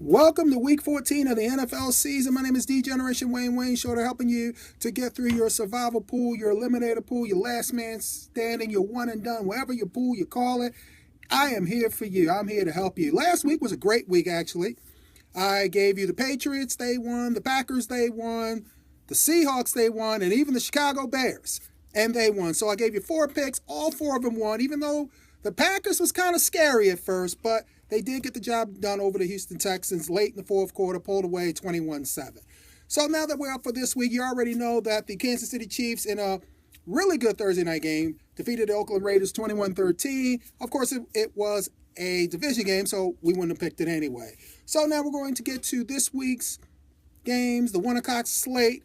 Welcome to week 14 of the NFL season. My name is D Generation Wayne Shorter, helping you to get through your survival pool, your eliminator pool, your last man standing, your one and done, whatever your pool you call it. I am here for you. I'm here to help you. Last week was a great week, actually. I gave you the Patriots, they won, the Packers, they won, the Seahawks, they won, and even the Chicago Bears, and they won. So I gave you 4 picks. All 4 of them won, even though the Packers was kind of scary at first, but they did get the job done over the Houston Texans late in the fourth quarter, pulled away 21-7. So now that we're up for this week, you already know that the Kansas City Chiefs, in a really good Thursday night game, defeated the Oakland Raiders 21-13. Of course, it was a division game, so we wouldn't have picked it anyway. So now we're going to get to this week's games, the 1 o'clock slate.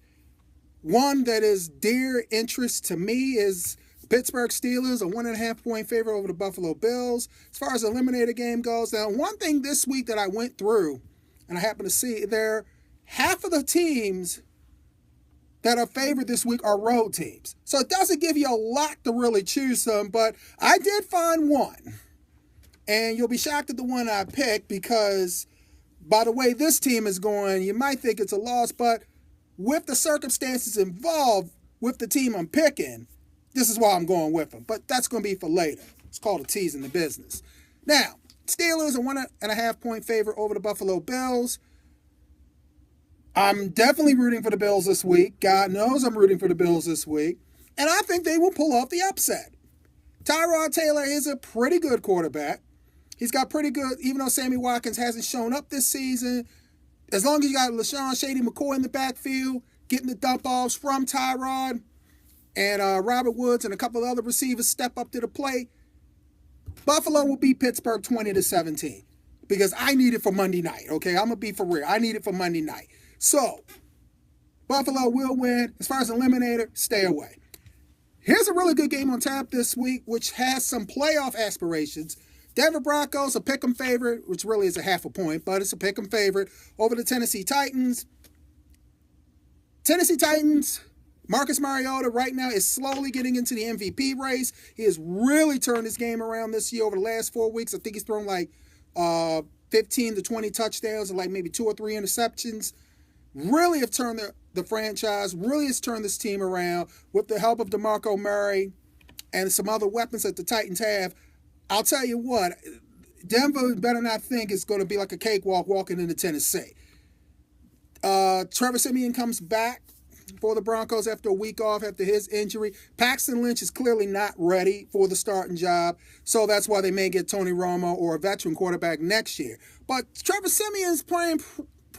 One that is dear interest to me is Pittsburgh Steelers, a 1.5 point favorite over the Buffalo Bills. As far as the eliminator game goes, now one thing this week that I went through, and I happened to see there, half of the teams that are favored this week are road teams. So it doesn't give you a lot to really choose from, but I did find one. And you'll be shocked at the one I picked because by the way this team is going, you might think it's a loss, but with the circumstances involved with the team I'm picking, this is why I'm going with them. But that's going to be for later. It's called a tease in the business. Now, Steelers are 1.5 point favorite over the Buffalo Bills. I'm definitely rooting for the Bills this week. God knows I'm rooting for the Bills this week. And I think they will pull off the upset. Tyrod Taylor is a pretty good quarterback. He's got pretty good, even though Sammy Watkins hasn't shown up this season. As long as you got LaShawn Shady McCoy in the backfield, getting the dump offs from Tyrod, and Robert Woods and a couple of other receivers step up to the plate, Buffalo will beat Pittsburgh 20-17 because I need it for Monday night, okay? I'm going to be for real. I need it for Monday night. So, Buffalo will win. As far as eliminator, stay away. Here's a really good game on tap this week, which has some playoff aspirations. Denver Broncos, a pick'em favorite, which really is a 0.5 point, but it's a pick'em favorite, over the Tennessee Titans. Tennessee Titans, Marcus Mariota right now is slowly getting into the MVP race. He has really turned his game around this year over the last 4 weeks. I think he's thrown like 15 to 20 touchdowns and like maybe 2 or 3 interceptions. Really have turned the franchise, really has turned this team around with the help of DeMarco Murray and some other weapons that the Titans have. I'll tell you what, Denver better not think it's going to be like a cakewalk walking into Tennessee. Trevor Siemian comes back for the Broncos after a week off after his injury. Paxton Lynch is clearly not ready for the starting job, so that's why they may get Tony Romo or a veteran quarterback next year. But Trevor Siemian's playing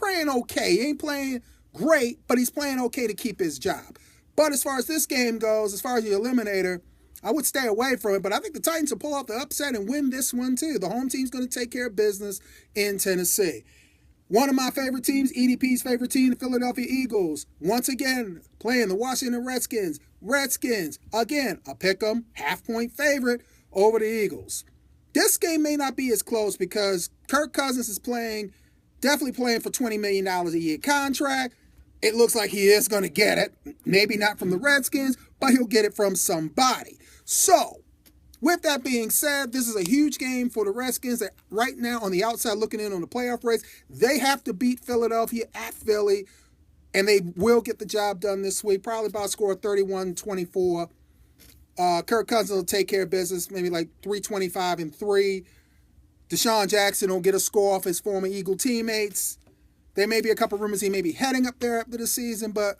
okay. He ain't playing great, but he's playing okay to keep his job. But as far as this game goes, as far as the eliminator, I would stay away from it, but I think the Titans will pull off the upset and win this one too. The home team's going to take care of business in Tennessee. One of my favorite teams, EDP's favorite team, the Philadelphia Eagles, once again playing the Washington Redskins. Redskins, again, a pick'em, 0.5 point favorite over the Eagles. This game may not be as close because Kirk Cousins is definitely playing for $20 million a year contract. It looks like he is going to get it. Maybe not from the Redskins, but he'll get it from somebody. So, with that being said, this is a huge game for the Redskins that right now on the outside looking in on the playoff race. They have to beat Philadelphia at Philly, and they will get the job done this week, probably about a score of 31-24. Kirk Cousins will take care of business, maybe like 325-3. Deshaun Jackson will get a score off his former Eagle teammates. There may be a couple rumors he may be heading up there after the season, but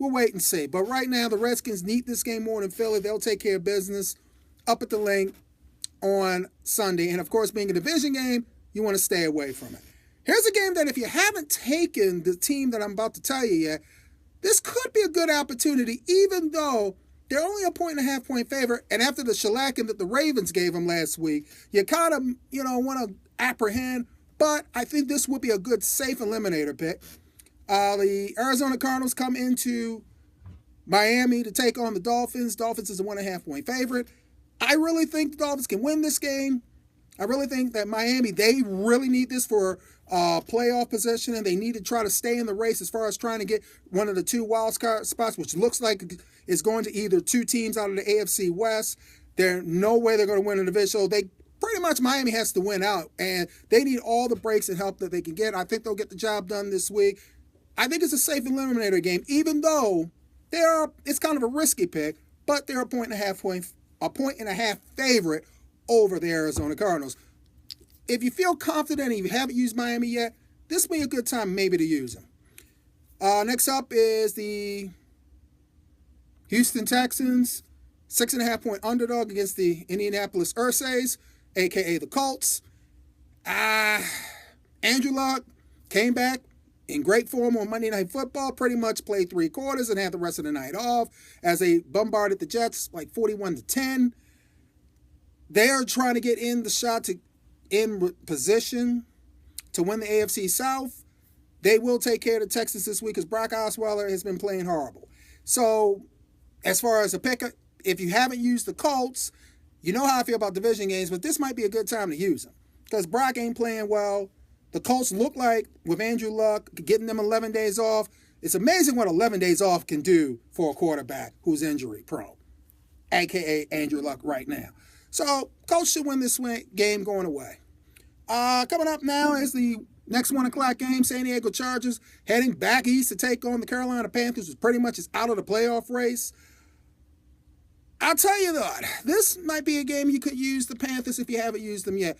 we'll wait and see. But right now, the Redskins need this game more than Philly. They'll take care of business up at the link on Sunday. And of course, being a division game, you want to stay away from it. Here's a game that if you haven't taken the team that I'm about to tell you yet, this could be a good opportunity, even though they're only a 1.5 point favorite. And after the shellacking that the Ravens gave them last week, you kind of, want to apprehend. But I think this would be a good, safe eliminator pick. The Arizona Cardinals come into Miami to take on the Dolphins. Dolphins is a 1.5 point favorite. I really think the Dolphins can win this game. I really think that Miami, they really need this for playoff position, and they need to try to stay in the race as far as trying to get one of the 2 wild card spots, which looks like is going to either 2 teams out of the AFC West. There's no way they're going to win a division. So they pretty much Miami has to win out, and they need all the breaks and help that they can get. I think they'll get the job done this week. I think it's a safe eliminator game, even though it's kind of a risky pick, but they're a point and a half favorite over the Arizona Cardinals. If you feel confident and you haven't used Miami yet, this may be a good time maybe to use them. Next up is the Houston Texans, 6.5 point underdog against the Indianapolis Ursays, a.k.a. the Colts. Andrew Luck came back in great form on Monday Night Football, pretty much played 3 quarters and had the rest of the night off as they bombarded the Jets like 41-10. They are trying to get in the shot in position to win the AFC South. They will take care of the Texans this week because Brock Osweiler has been playing horrible. So, as far as a pick, if you haven't used the Colts, you know how I feel about division games, but this might be a good time to use them because Brock ain't playing well. The Colts look like, with Andrew Luck, getting them 11 days off, it's amazing what 11 days off can do for a quarterback who's injury prone, a.k.a. Andrew Luck right now. So, Colts should win this game going away. Coming up now is the next 1 o'clock game, San Diego Chargers heading back east to take on the Carolina Panthers, which pretty much is out of the playoff race. I'll tell you that this might be a game you could use the Panthers if you haven't used them yet.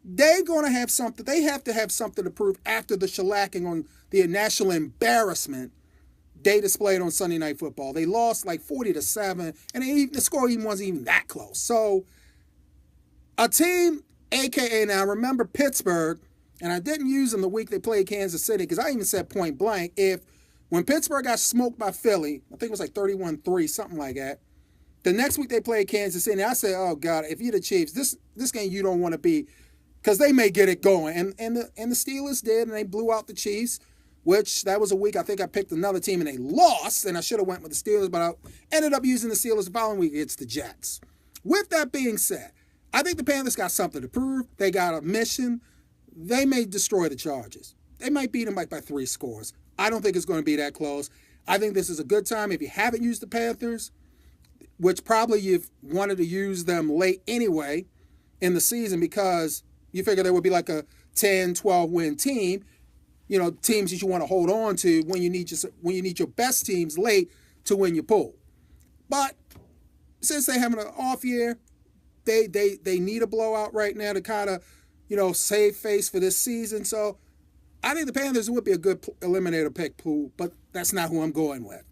They're going to have something. They have to have something to prove after the shellacking on the national embarrassment they displayed on Sunday Night Football. They lost like 40-7, and the score even wasn't even that close. So, a team, a.k.a. now, remember Pittsburgh, and I didn't use them the week they played Kansas City because I even said point blank, when Pittsburgh got smoked by Philly, I think it was like 31-3, something like that, the next week they played Kansas City, I said, oh, God, if you're the Chiefs, this game you don't want to be, because they may get it going. And the Steelers did, and they blew out the Chiefs, which that was a week I think I picked another team, and they lost, and I should have went with the Steelers, but I ended up using the Steelers the following week against the Jets. With that being said, I think the Panthers got something to prove. They got a mission. They may destroy the Chargers. They might beat them by 3 scores. I don't think it's going to be that close. I think this is a good time. If you haven't used the Panthers, which probably you've wanted to use them late anyway in the season because you figure there would be like a 10, 12 win team, teams that you want to hold on to when you need your best teams late to win your pool. But since they're having an off year, they need a blowout right now to kind of, save face for this season. So I think the Panthers would be a good eliminator pick pool, but that's not who I'm going with.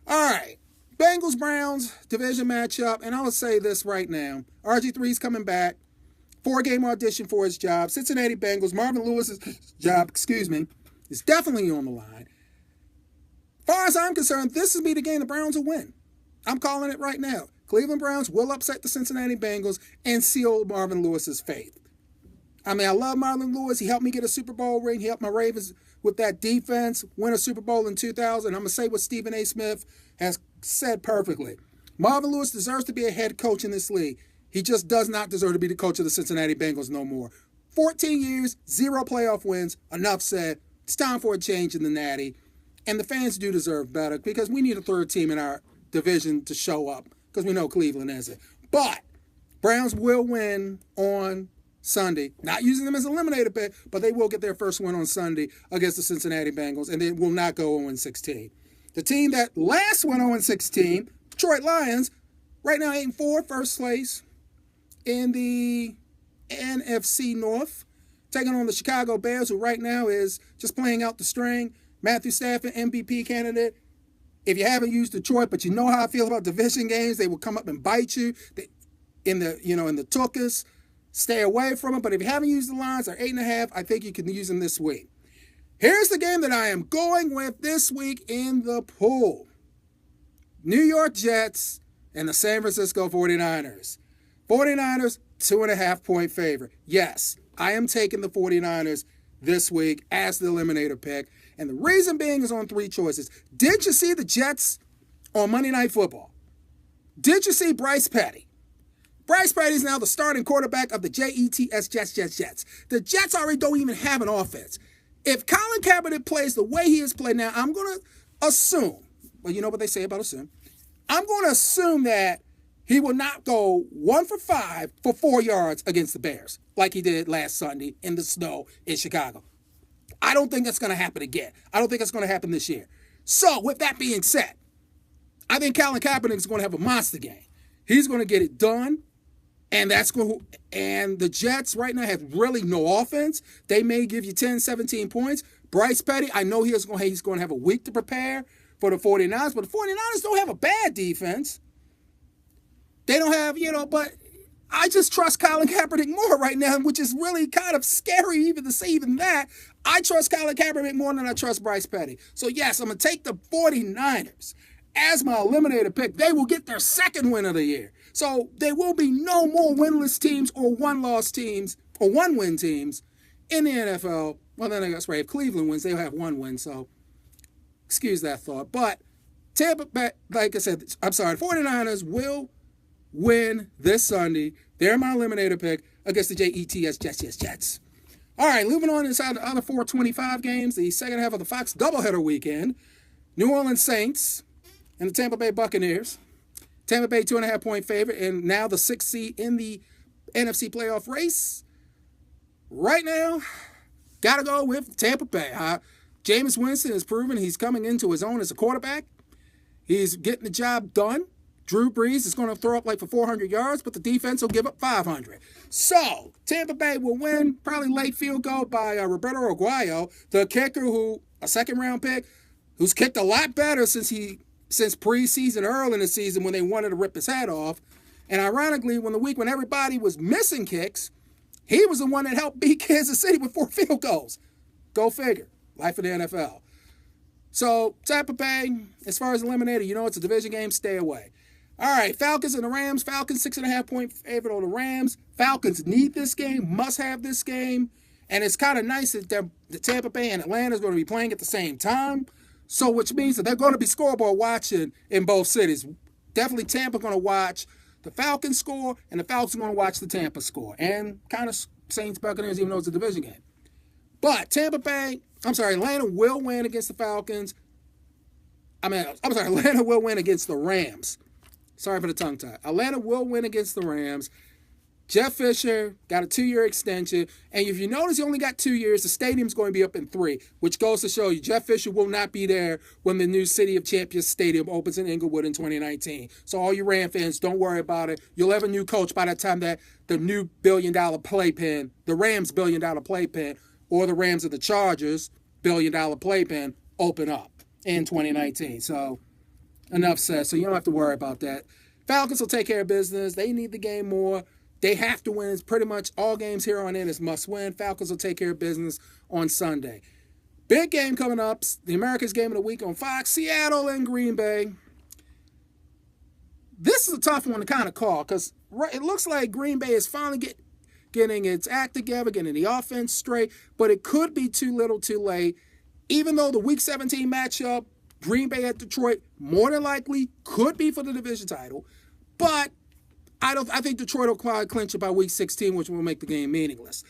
All right. Bengals-Browns division matchup, and I'll say this right now. RG3's coming back. 4-game audition for his job. Cincinnati Bengals, Marvin Lewis's job, is definitely on the line. As far as I'm concerned, this will be the game the Browns will win. I'm calling it right now. Cleveland Browns will upset the Cincinnati Bengals and seal Marvin Lewis's fate. I mean, I love Marvin Lewis. He helped me get a Super Bowl ring. He helped my Ravens with that defense win a Super Bowl in 2000. I'm going to say what Stephen A. Smith has said perfectly. Marvin Lewis deserves to be a head coach in this league. He just does not deserve to be the coach of the Cincinnati Bengals no more. 14 years, 0 playoff wins. Enough said. It's time for a change in the Natty. And the fans do deserve better because we need a third team in our division to show up because we know Cleveland isn't. But Browns will win on Sunday. Not using them as an eliminator pick, but they will get their first win on Sunday against the Cincinnati Bengals, and they will not go 0-16. The team that last went 0-16, Detroit Lions, right now 8-4, first place in the NFC North, taking on the Chicago Bears, who right now is just playing out the string. Matthew Stafford, MVP candidate. If you haven't used Detroit, but you know how I feel about division games, they will come up and bite you in the tuchus. Stay away from it. But if you haven't used the Lions, they're 8.5. I think you can use them this week. Here's the game that I am going with this week in the pool. New York Jets and the San Francisco 49ers. 49ers, 2.5 point favorite. Yes, I am taking the 49ers this week as the eliminator pick. And the reason being is on 3 choices. Did you see the Jets on Monday Night Football? Did you see Bryce Petty? Bryce Petty is now the starting quarterback of the Jets. The Jets already don't even have an offense. If Colin Kaepernick plays the way he has played now, I'm going to assume, well, you know what they say about assume. I'm going to assume that he will not go 1 for 5 for 4 yards against the Bears like he did last Sunday in the snow in Chicago. I don't think that's going to happen again. I don't think it's going to happen this year. So, with that being said, I think Colin Kaepernick is going to have a monster game. He's going to get it done, and the Jets right now have really no offense. They may give you 10, 17 points. Bryce Petty, I know he's going to have a week to prepare for the 49ers, but the 49ers don't have a bad defense. They don't have, but I just trust Colin Kaepernick more right now, which is really kind of scary even to say even that. I trust Colin Kaepernick more than I trust Bryce Petty. So, yes, I'm going to take the 49ers as my eliminator pick. They will get their second win of the year. So, there will be no more winless teams or one-loss teams or one-win teams in the NFL. Well, then I guess, right, if Cleveland wins, they'll have one win. So, excuse that thought. But, Tampa Bay, like I said, the 49ers will win this Sunday. They're my eliminator pick against the Jets. All right, moving on inside the other 425 games, the second half of the Fox doubleheader weekend. New Orleans Saints and the Tampa Bay Buccaneers. Tampa Bay 2.5-point favorite and now the 6th seed in the NFC playoff race. Right now, got to go with Tampa Bay. Jameis Winston has proven he's coming into his own as a quarterback. He's getting the job done. Drew Brees is going to throw up like for 400 yards, but the defense will give up 500. So, Tampa Bay will win, probably late field goal by Roberto Aguayo, the kicker who, a second-round pick, who's kicked a lot better since preseason, early in the season when they wanted to rip his head off. And ironically, when everybody was missing kicks, he was the one that helped beat Kansas City with 4 field goals. Go figure. Life of the NFL. So, Tampa Bay, as far as eliminator, it's a division game, stay away. All right, Falcons and the Rams. Falcons 6.5-point favorite on the Rams. Falcons need this game, must have this game. And it's kind of nice that the Tampa Bay and Atlanta is going to be playing at the same time. So, which means that they're going to be scoreboard watching in both cities. Definitely Tampa going to watch the Falcons score, and the Falcons are going to watch the Tampa score. And kind of Saints Buccaneers, even though it's a division game. But Atlanta will win against the Falcons. Atlanta will win against the Rams. Sorry for the tongue tie. Atlanta will win against the Rams. Jeff Fisher got a 2-year extension. And if you notice, he only got 2 years. The stadium's going to be up in 3, which goes to show you Jeff Fisher will not be there when the new City of Champions Stadium opens in Inglewood in 2019. So all you Ram fans, don't worry about it. You'll have a new coach by the time that the new billion-dollar playpen, the Rams' billion-dollar playpen, or the Rams of the Chargers' billion-dollar playpen open up in 2019. So enough said. So you don't have to worry about that. Falcons will take care of business. They need the game more. They have to win. It's pretty much all games here on in is must win. Falcons will take care of business on Sunday. Big game coming up. The America's Game of the Week on Fox. Seattle and Green Bay. This is a tough one to kind of call because it looks like Green Bay is finally getting its act together, getting the offense straight, but it could be too little too late. Even though the Week 17 matchup, Green Bay at Detroit, more than likely could be for the division title, but I think Detroit will probably clinch it by Week 16, which will make the game meaningless.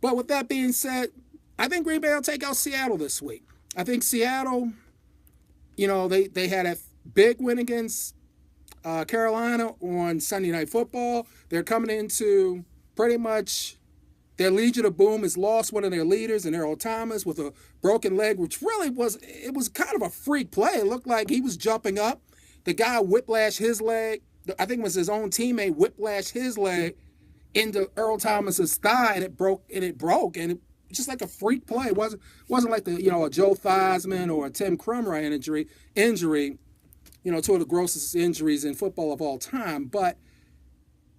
But with that being said, I think Green Bay will take out Seattle this week. I think Seattle, they had a big win against Carolina on Sunday Night Football. They're coming into pretty much their Legion of Boom has lost one of their leaders, and Earl Thomas with a broken leg, which really was kind of a freak play. It looked like he was jumping up. The guy whiplashed his leg. I think it was his own teammate whiplashed his leg into Earl Thomas's thigh, and it broke. And it was just like a freak play. It wasn't like a Joe Theismann or a Tim Krumrie injury. Two of the grossest injuries in football of all time. But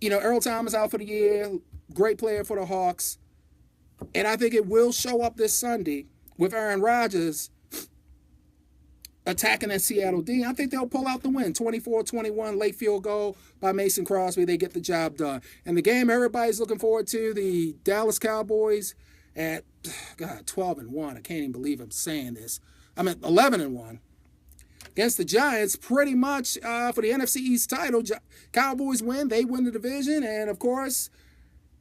Earl Thomas out for the year. Great player for the Hawks. And I think it will show up this Sunday with Aaron Rodgers attacking that Seattle D. I think they'll pull out the win. 24-21, late field goal by Mason Crosby. They get the job done. And the game everybody's looking forward to, the Dallas Cowboys at, 12-1. I can't even believe I'm saying this. I'm at 11-1. Against the Giants, pretty much for the NFC East title. Cowboys win. They win the division. And, of course,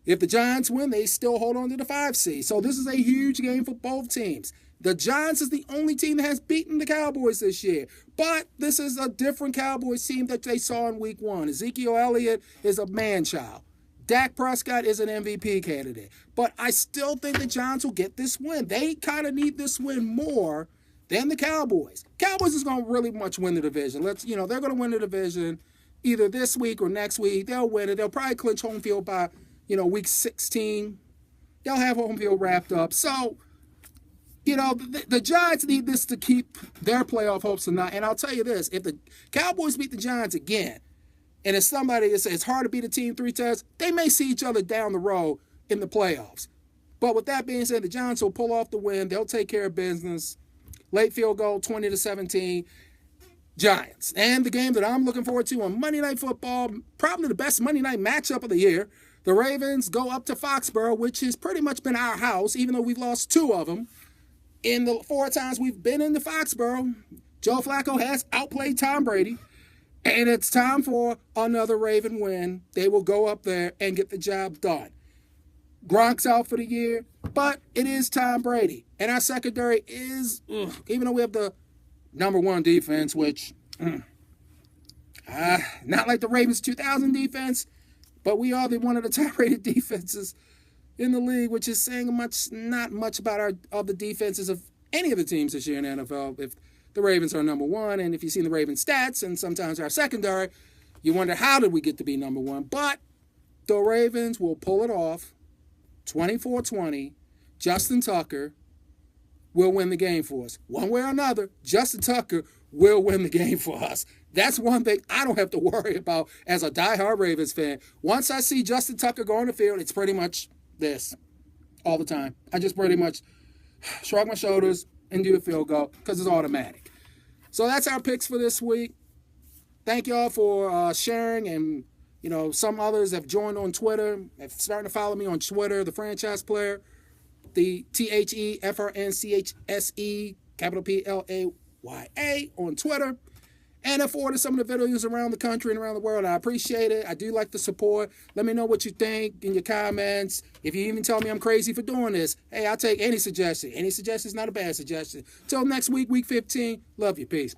If the Giants win, they still hold on to the 5 seed. So this is a huge game for both teams. The Giants is the only team that has beaten the Cowboys this year. But this is a different Cowboys team that they saw in week 1. Ezekiel Elliott is a man-child. Dak Prescott is an MVP candidate. But I still think the Giants will get this win. They kind of need this win more than the Cowboys. Cowboys is going to really much win the division. They're going to win the division either this week or next week. They'll win it. They'll probably clinch home field by, week 16. They'll have home field wrapped up. So, the Giants need this to keep their playoff hopes alive. And I'll tell you this, if the Cowboys beat the Giants again, and if somebody is it's hard to beat a team 3 times, they may see each other down the road in the playoffs. But with that being said, the Giants will pull off the win. They'll take care of business. Late field goal, 20-17. Giants. And the game that I'm looking forward to on Monday Night Football, probably the best Monday night matchup of the year. The Ravens go up to Foxborough, which has pretty much been our house, even though we've lost 2 of them. In the 4 times we've been in the Foxborough, Joe Flacco has outplayed Tom Brady. And it's time for another Raven win. They will go up there and get the job done. Gronk's out for the year, but it is Tom Brady. And our secondary is, even though we have the number 1 defense, which, not like the Ravens 2000 defense, but we are one of the top-rated defenses in the league, which is saying not much about the defenses of any of the teams this year in the NFL. If the Ravens are number 1, and if you've seen the Ravens stats and sometimes our secondary, you wonder how did we get to be number 1. But the Ravens will pull it off, 24-20. Justin Tucker will win the game for us. One way or another, Justin Tucker will win the game for us. That's one thing I don't have to worry about as a diehard Ravens fan. Once I see Justin Tucker go on the field, it's pretty much this all the time. I just pretty much shrug my shoulders and do a field goal because it's automatic. So that's our picks for this week. Thank y'all for sharing, and some others have joined on Twitter, have started to follow me on Twitter, the franchise player, the THEFRNCHSE, capital PLAYA on Twitter. And I forwarded some of the videos around the country and around the world. I appreciate it. I do like the support. Let me know what you think in your comments. If you even tell me I'm crazy for doing this, hey, I'll take any suggestion. Any suggestion is not a bad suggestion. Till next week, week 15. Love you. Peace.